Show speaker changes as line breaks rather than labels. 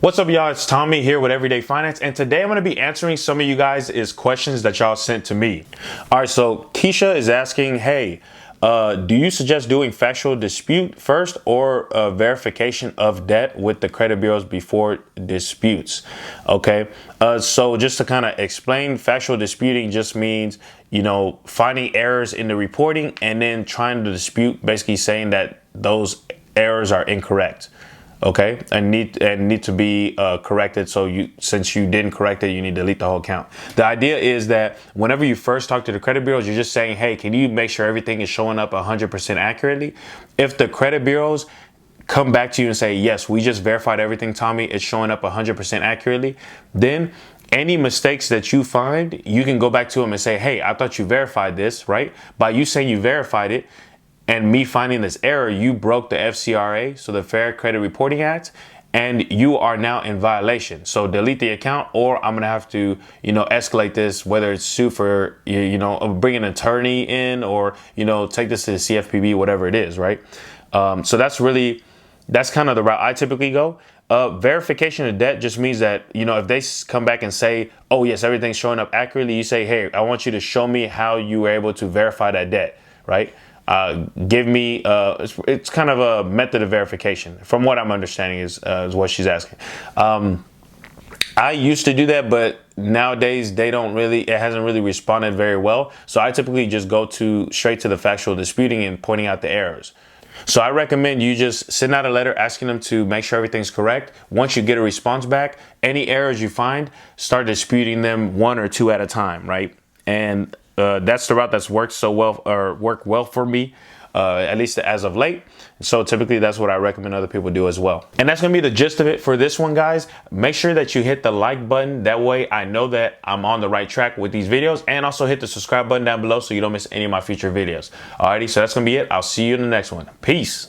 What's up, y'all? It's Tommy here with Everyday Finance, and today I'm going to be answering some of you guys' questions that y'all sent to me. All right, so Keisha is asking, hey, do you suggest doing factual dispute first or verification of debt with the credit bureaus before disputes? Okay, so just to kind of explain, factual disputing just means, finding errors in the reporting and then trying to dispute, basically saying that those errors are incorrect. Okay, and need to be corrected. So since you didn't correct it, you need to delete the whole account. The idea is that whenever you first talk to the credit bureaus, you're just saying, hey, can you make sure everything is showing up 100% accurately? If the credit bureaus come back to you and say, yes, we just verified everything, Tommy, it's showing up 100% accurately, then any mistakes that you find, you can go back to them and say, hey, I thought you verified this, right? By you saying you verified it, and me finding this error, you broke the FCRA, so the Fair Credit Reporting Act, and you are now in violation. So delete the account, or I'm gonna have to, escalate this, whether it's sue for, bring an attorney in, or, take this to the CFPB, whatever it is, right? So that's kind of the route I typically go. Verification of debt just means that, if they come back and say, oh yes, everything's showing up accurately, you say, hey, I want you to show me how you were able to verify that debt, right? Give me, it's kind of a method of verification, from what I'm understanding is what she's asking. I used to do that, but nowadays it hasn't really responded very well. So I typically just go straight to the factual disputing and pointing out the errors. So I recommend you just send out a letter asking them to make sure everything's correct. Once you get a response back, any errors you find, start disputing them one or two at a time, right? And that's the route that's worked so well, or worked well for me, at least as of late. So typically that's what I recommend other people do as well. And that's gonna be the gist of it for this one, guys. Make sure that you hit the like button. That way I know that I'm on the right track with these videos, and also hit the subscribe button down below so you don't miss any of my future videos. Alrighty, so that's gonna be it. I'll see you in the next one. Peace.